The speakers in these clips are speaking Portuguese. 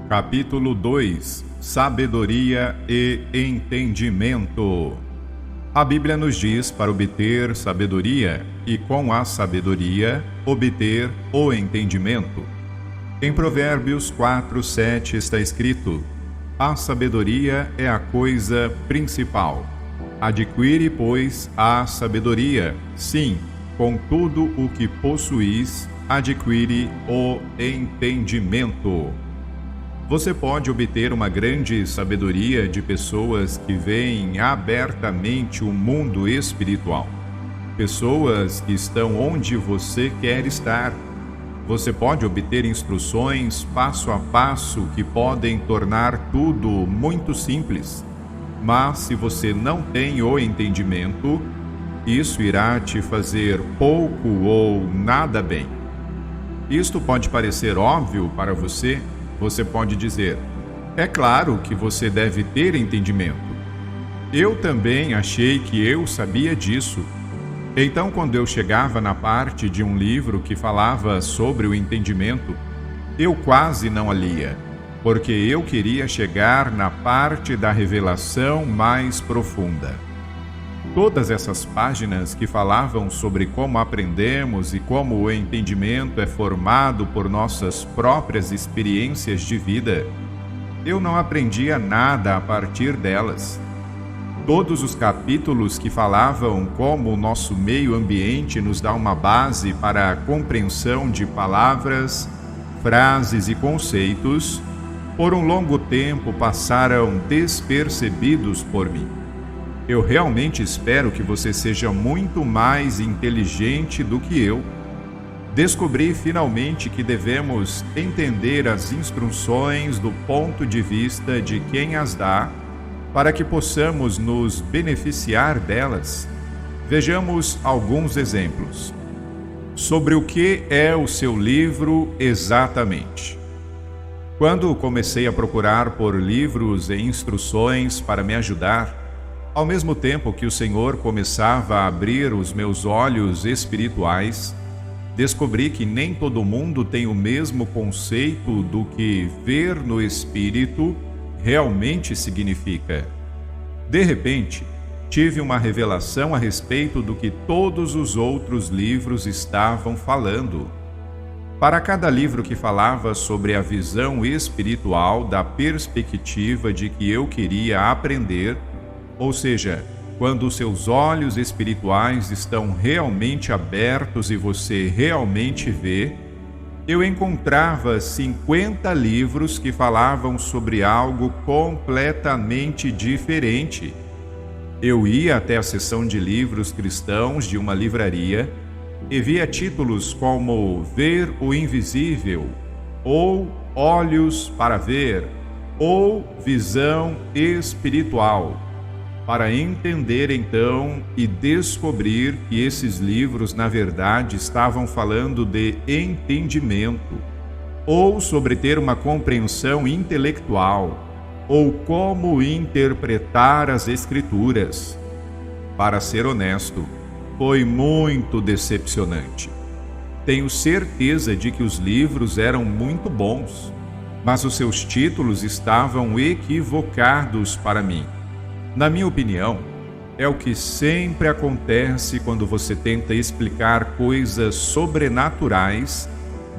Capítulo 2 Sabedoria e Entendimento. A Bíblia nos diz para obter sabedoria e, com a sabedoria, obter o entendimento. Em Provérbios 4:7 está escrito: a sabedoria é a coisa principal. Adquire, pois, a sabedoria. Sim, com tudo o que possuís, adquire o entendimento. Você pode obter uma grande sabedoria de pessoas que veem abertamente o mundo espiritual. Pessoas que estão onde você quer estar. Você pode obter instruções passo a passo que podem tornar tudo muito simples. Mas se você não tem o entendimento, isso irá te fazer pouco ou nada bem. Isto pode parecer óbvio para você. Você pode dizer: é claro que você deve ter entendimento. Eu também achei que eu sabia disso. Então, quando eu chegava na parte de um livro que falava sobre o entendimento, eu quase não a lia, porque eu queria chegar na parte da revelação mais profunda. Todas essas páginas que falavam sobre como aprendemos e como o entendimento é formado por nossas próprias experiências de vida, eu não aprendia nada a partir delas. Todos os capítulos que falavam como o nosso meio ambiente nos dá uma base para a compreensão de palavras, frases e conceitos, por um longo tempo passaram despercebidos por mim. Eu realmente espero que você seja muito mais inteligente do que eu. Descobri finalmente que devemos entender as instruções do ponto de vista de quem as dá, para que possamos nos beneficiar delas. Vejamos alguns exemplos. Sobre o que é o seu livro exatamente? Quando comecei a procurar por livros e instruções para me ajudar, ao mesmo tempo que o Senhor começava a abrir os meus olhos espirituais, descobri que nem todo mundo tem o mesmo conceito do que ver no Espírito realmente significa. De repente, tive uma revelação a respeito do que todos os outros livros estavam falando. Para cada livro que falava sobre a visão espiritual da perspectiva de que eu queria aprender, ou seja, quando os seus olhos espirituais estão realmente abertos e você realmente vê, eu encontrava 50 livros que falavam sobre algo completamente diferente. Eu ia até a seção de livros cristãos de uma livraria e via títulos como Ver o Invisível, ou Olhos para Ver, ou Visão Espiritual, para entender então e descobrir que esses livros na verdade estavam falando de entendimento, ou sobre ter uma compreensão intelectual, ou como interpretar as Escrituras. Para ser honesto, foi muito decepcionante. Tenho certeza de que os livros eram muito bons, mas os seus títulos estavam equivocados para mim. Na minha opinião, é o que sempre acontece quando você tenta explicar coisas sobrenaturais,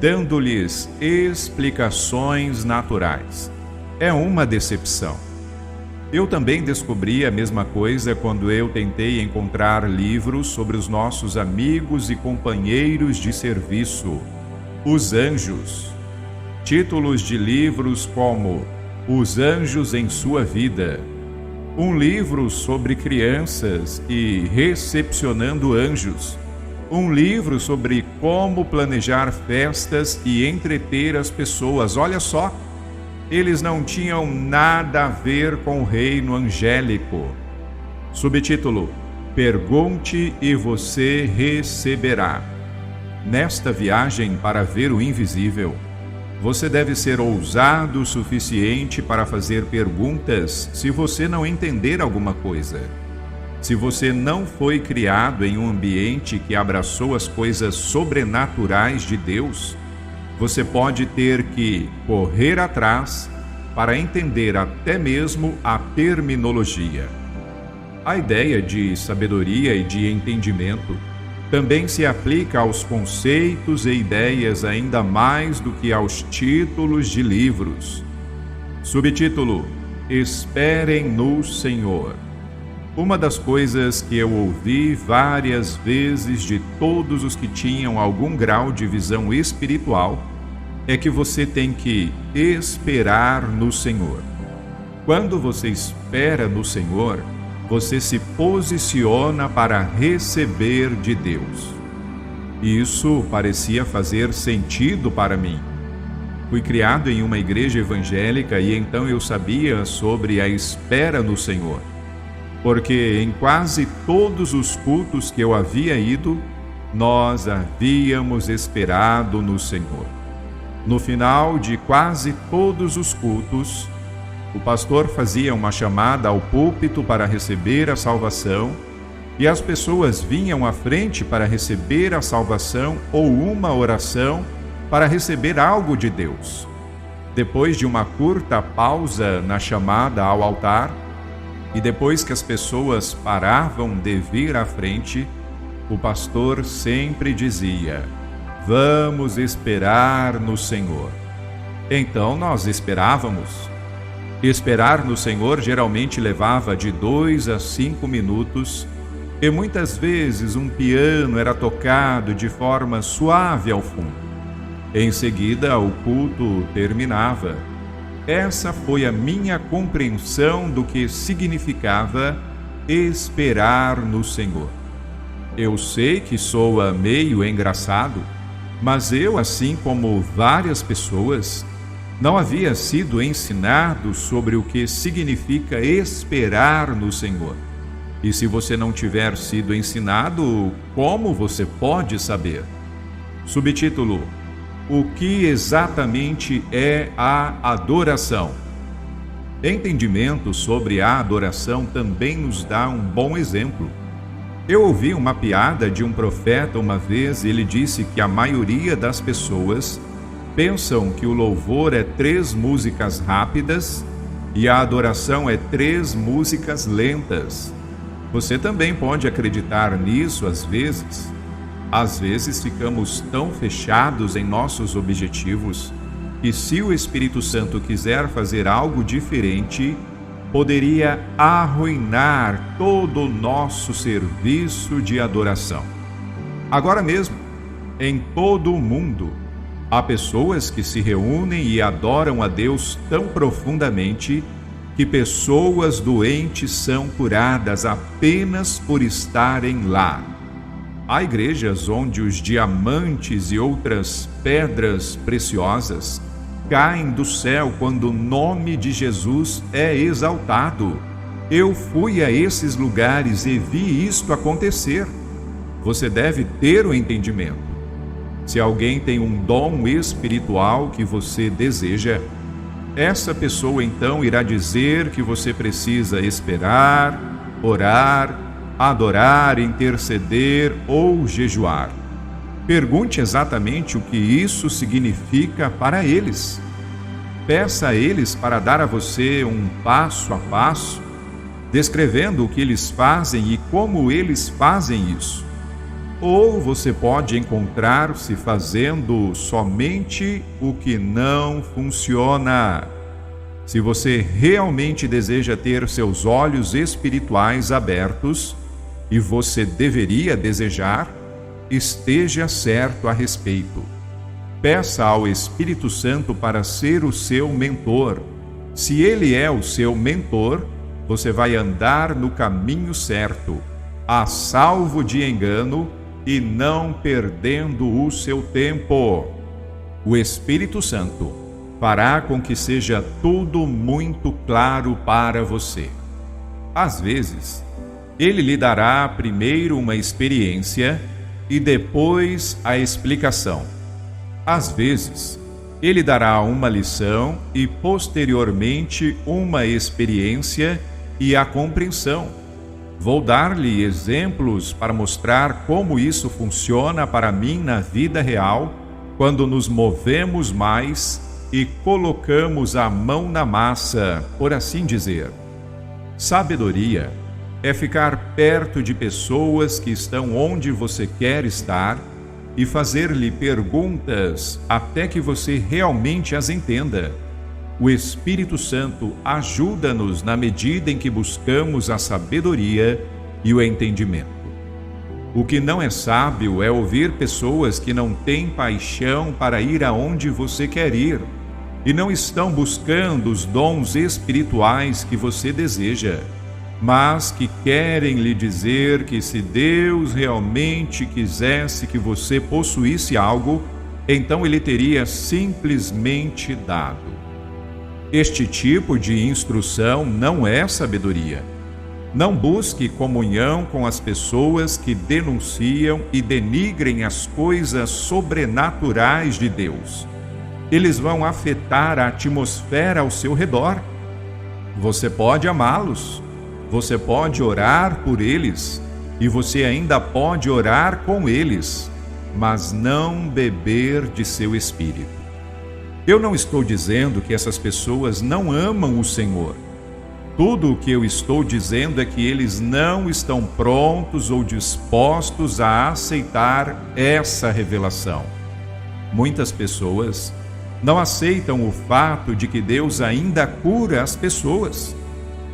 dando-lhes explicações naturais. É uma decepção. Eu também descobri a mesma coisa quando eu tentei encontrar livros sobre os nossos amigos e companheiros de serviço, os anjos. Títulos de livros como Os Anjos em Sua Vida, um livro sobre crianças e recepcionando anjos, um livro sobre como planejar festas e entreter as pessoas. Olha só, eles não tinham nada a ver com o reino angélico. Subtítulo: Pergunte e você receberá. Nesta viagem para ver o invisível, você deve ser ousado o suficiente para fazer perguntas se você não entender alguma coisa. Se você não foi criado em um ambiente que abraçou as coisas sobrenaturais de Deus, você pode ter que correr atrás para entender até mesmo a terminologia. A ideia de sabedoria e de entendimento também se aplica aos conceitos e ideias ainda mais do que aos títulos de livros. Subtítulo: Esperem no Senhor. Uma das coisas que eu ouvi várias vezes de todos os que tinham algum grau de visão espiritual é que você tem que esperar no Senhor. Quando você espera no Senhor, você se posiciona para receber de Deus. Isso parecia fazer sentido para mim. Fui criado em uma igreja evangélica e então eu sabia sobre a espera no Senhor. Porque em quase todos os cultos que eu havia ido, nós havíamos esperado no Senhor. No final de quase todos os cultos, o pastor fazia uma chamada ao púlpito para receber a salvação e as pessoas vinham à frente para receber a salvação ou uma oração para receber algo de Deus. Depois de uma curta pausa na chamada ao altar, e depois que as pessoas paravam de vir à frente, o pastor sempre dizia: "Vamos esperar no Senhor." Então nós esperávamos. Esperar no Senhor geralmente levava de 2 a 5 minutos, e muitas vezes um piano era tocado de forma suave ao fundo. Em seguida, o culto terminava. Essa foi a minha compreensão do que significava esperar no Senhor. Eu sei que soa meio engraçado, mas eu, assim como várias pessoas, não havia sido ensinado sobre o que significa esperar no Senhor. E se você não tiver sido ensinado, como você pode saber? Subtítulo: O que exatamente é a adoração? Entendimento sobre a adoração também nos dá um bom exemplo. Eu ouvi uma piada de um profeta uma vez. Ele disse que a maioria das pessoas pensam que o louvor é 3 músicas rápidas e a adoração é 3 músicas lentas. Você também pode acreditar nisso às vezes. Às vezes ficamos tão fechados em nossos objetivos que, se o Espírito Santo quiser fazer algo diferente, poderia arruinar todo o nosso serviço de adoração. Agora mesmo, em todo o mundo, há pessoas que se reúnem e adoram a Deus tão profundamente que pessoas doentes são curadas apenas por estarem lá. Há igrejas onde os diamantes e outras pedras preciosas caem do céu quando o nome de Jesus é exaltado. Eu fui a esses lugares e vi isto acontecer. Você deve ter o entendimento. Se alguém tem um dom espiritual que você deseja, essa pessoa então irá dizer que você precisa esperar, orar, adorar, interceder ou jejuar. Pergunte exatamente o que isso significa para eles. Peça a eles para dar a você um passo a passo, descrevendo o que eles fazem e como eles fazem isso. Ou você pode encontrar-se fazendo somente o que não funciona. Se você realmente deseja ter seus olhos espirituais abertos, e você deveria desejar, esteja certo a respeito. Peça ao Espírito Santo para ser o seu mentor. Se ele é o seu mentor, você vai andar no caminho certo, a salvo de engano e não perdendo o seu tempo. O Espírito Santo fará com que seja tudo muito claro para você. Às vezes, ele lhe dará primeiro uma experiência e depois a explicação. Às vezes, ele dará uma lição e posteriormente uma experiência e a compreensão. Vou dar-lhe exemplos para mostrar como isso funciona para mim na vida real, quando nos movemos mais e colocamos a mão na massa, por assim dizer. Sabedoria é ficar perto de pessoas que estão onde você quer estar e fazer-lhe perguntas até que você realmente as entenda. O Espírito Santo ajuda-nos na medida em que buscamos a sabedoria e o entendimento. O que não é sábio é ouvir pessoas que não têm paixão para ir aonde você quer ir e não estão buscando os dons espirituais que você deseja, mas que querem lhe dizer que se Deus realmente quisesse que você possuísse algo, então Ele teria simplesmente dado. Este tipo de instrução não é sabedoria. Não busque comunhão com as pessoas que denunciam e denigrem as coisas sobrenaturais de Deus. Eles vão afetar a atmosfera ao seu redor. Você pode amá-los, você pode orar por eles e você ainda pode orar com eles, mas não beber de seu espírito. Eu não estou dizendo que essas pessoas não amam o Senhor. Tudo o que eu estou dizendo é que eles não estão prontos ou dispostos a aceitar essa revelação. Muitas pessoas não aceitam o fato de que Deus ainda cura as pessoas,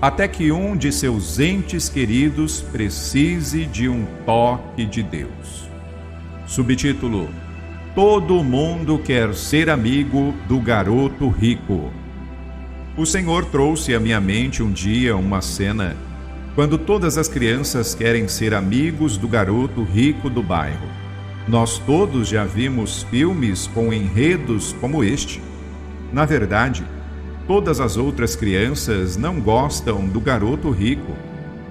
até que um de seus entes queridos precise de um toque de Deus. Subtítulo: Todo mundo quer ser amigo do garoto rico. O Senhor trouxe à minha mente um dia uma cena quando todas as crianças querem ser amigos do garoto rico do bairro. Nós todos já vimos filmes com enredos como este. Na verdade, todas as outras crianças não gostam do garoto rico.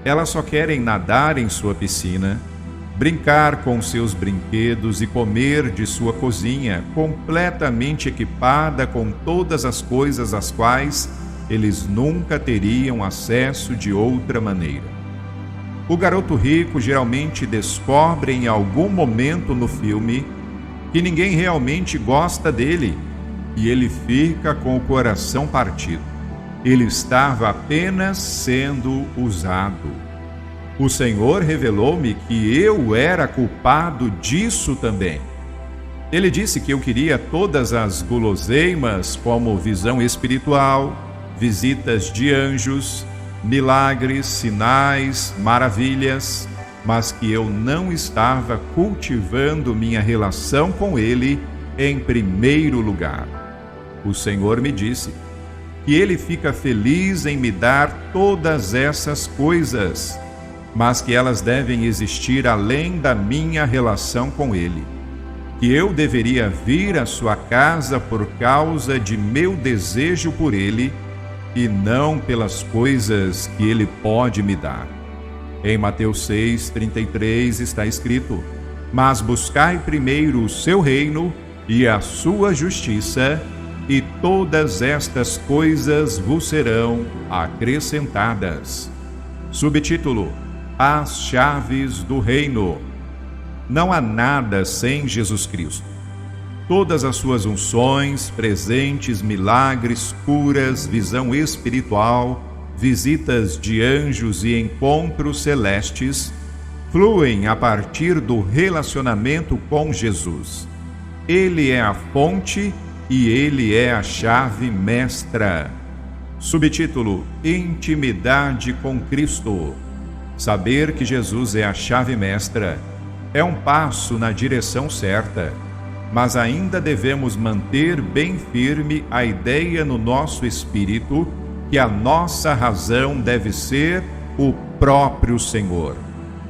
Elas só querem nadar em sua piscina, brincar com seus brinquedos e comer de sua cozinha, completamente equipada com todas as coisas às quais eles nunca teriam acesso de outra maneira. O garoto rico geralmente descobre em algum momento no filme que ninguém realmente gosta dele e ele fica com o coração partido. Ele estava apenas sendo usado. O Senhor revelou-me que eu era culpado disso também. Ele disse que eu queria todas as guloseimas, como visão espiritual, visitas de anjos, milagres, sinais, maravilhas, mas que eu não estava cultivando minha relação com Ele em primeiro lugar. O Senhor me disse que Ele fica feliz em me dar todas essas coisas, mas que elas devem existir além da minha relação com Ele. Que eu deveria vir à sua casa por causa de meu desejo por Ele e não pelas coisas que Ele pode me dar. Em Mateus 6:33 está escrito: Mas buscai primeiro o seu reino e a sua justiça, e todas estas coisas vos serão acrescentadas. Subtítulo: As chaves do reino. Não há nada sem Jesus Cristo. Todas as suas unções, presentes, milagres, curas, visão espiritual, visitas de anjos e encontros celestes fluem a partir do relacionamento com Jesus. Ele é a fonte e Ele é a chave mestra. Subtítulo: Intimidade com Cristo. Saber que Jesus é a chave mestra é um passo na direção certa, mas ainda devemos manter bem firme a ideia no nosso espírito que a nossa razão deve ser o próprio Senhor.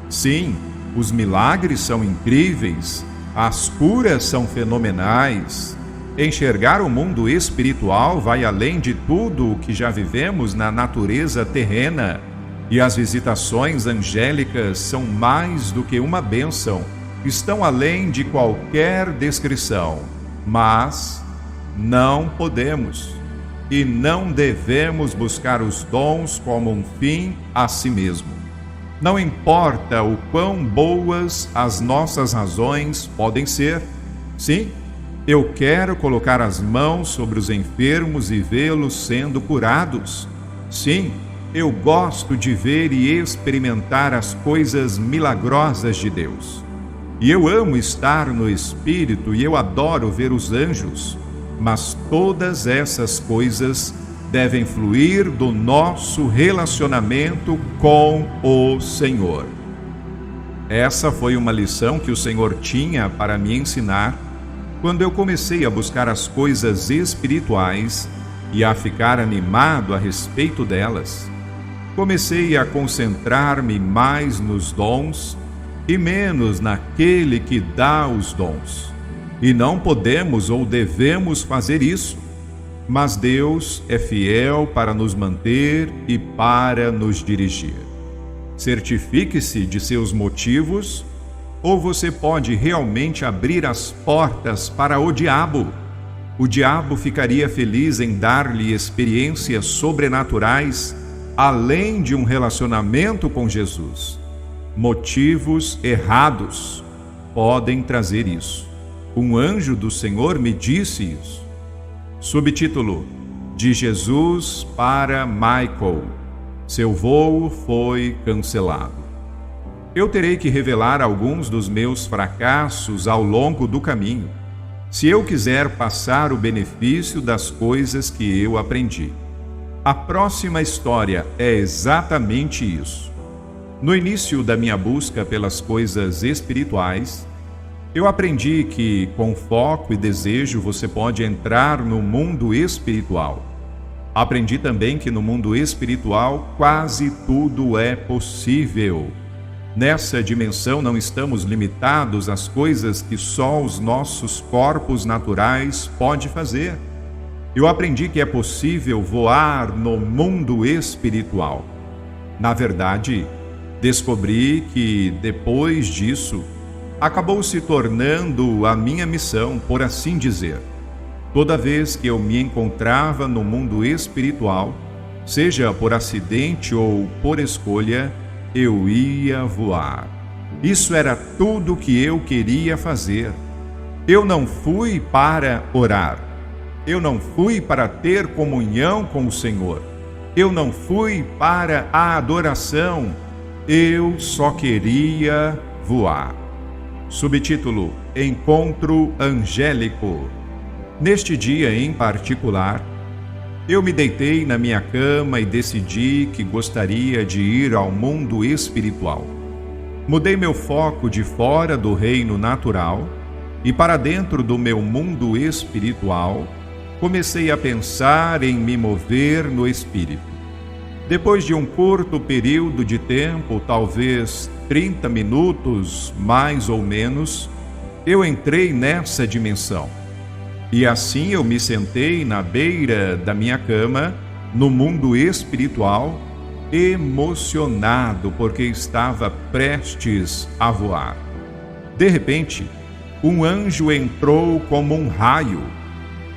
Sim, os milagres são incríveis, as curas são fenomenais. Enxergar o mundo espiritual vai além de tudo o que já vivemos na natureza terrena. E as visitações angélicas são mais do que uma bênção, estão além de qualquer descrição. Mas não podemos e não devemos buscar os dons como um fim a si mesmo. Não importa o quão boas as nossas razões podem ser. Sim, Eu quero colocar as mãos sobre os enfermos e vê-los sendo curados. Sim, eu gosto de ver e experimentar as coisas milagrosas de Deus. E eu amo estar no Espírito e eu adoro ver os anjos. Mas todas essas coisas devem fluir do nosso relacionamento com o Senhor. Essa foi uma lição que o Senhor tinha para me ensinar quando eu comecei a buscar as coisas espirituais e a ficar animado a respeito delas. Comecei a concentrar-me mais nos dons e menos naquele que dá os dons. E não podemos ou devemos fazer isso. Mas Deus é fiel para nos manter e para nos dirigir. Certifique-se de seus motivos, ou você pode realmente abrir as portas para o diabo. O diabo ficaria feliz em dar-lhe experiências sobrenaturais, além de um relacionamento com Jesus. Motivos errados podem trazer isso. Um anjo do Senhor me disse isso. Subtítulo: De Jesus para Michael. Seu voo foi cancelado. Eu terei que revelar alguns dos meus fracassos ao longo do caminho, se eu quiser passar o benefício das coisas que eu aprendi. A próxima história é exatamente isso. No início da minha busca pelas coisas espirituais, eu aprendi que, com foco e desejo, você pode entrar no mundo espiritual. Aprendi também que no mundo espiritual quase tudo é possível. Nessa dimensão não estamos limitados às coisas que só os nossos corpos naturais podem fazer. Eu aprendi que é possível voar no mundo espiritual. Na verdade, descobri que, depois disso, acabou se tornando a minha missão, por assim dizer. Toda vez que eu me encontrava no mundo espiritual, seja por acidente ou por escolha, eu ia voar. Isso era tudo o que eu queria fazer. Eu não fui para orar. Eu não fui para ter comunhão com o Senhor. Eu não fui para a adoração. Eu só queria voar. Subtítulo: Encontro Angélico. Neste dia em particular, eu me deitei na minha cama e decidi que gostaria de ir ao mundo espiritual. Mudei meu foco de fora do reino natural e para dentro do meu mundo espiritual. Comecei a pensar em me mover no espírito. Depois de um curto período de tempo, talvez 30 minutos, mais ou menos, eu entrei nessa dimensão. E assim eu me sentei na beira da minha cama, no mundo espiritual, emocionado porque estava prestes a voar. De repente, um anjo entrou como um raio.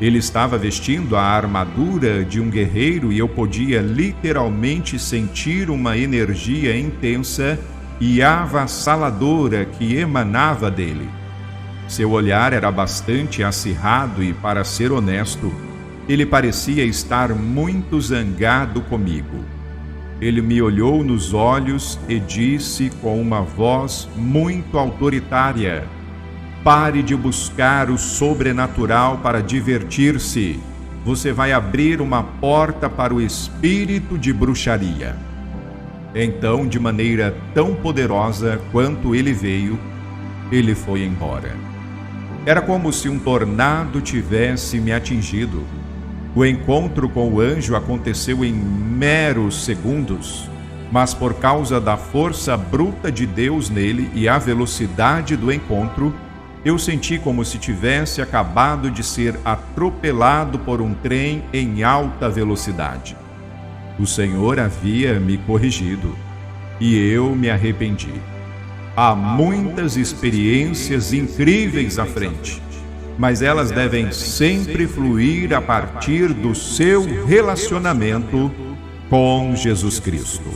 Ele estava vestindo a armadura de um guerreiro e eu podia literalmente sentir uma energia intensa e avassaladora que emanava dele. Seu olhar era bastante acirrado e, para ser honesto, ele parecia estar muito zangado comigo. Ele me olhou nos olhos e disse com uma voz muito autoritária: Pare de buscar o sobrenatural para divertir-se. Você vai abrir uma porta para o espírito de bruxaria. Então, de maneira tão poderosa quanto ele veio, ele foi embora. Era como se um tornado tivesse me atingido. O encontro com o anjo aconteceu em meros segundos, mas por causa da força bruta de Deus nele e a velocidade do encontro, eu senti como se tivesse acabado de ser atropelado por um trem em alta velocidade. O Senhor havia me corrigido e eu me arrependi. Há muitas experiências incríveis à frente, mas elas devem sempre fluir a partir do seu relacionamento com Jesus Cristo.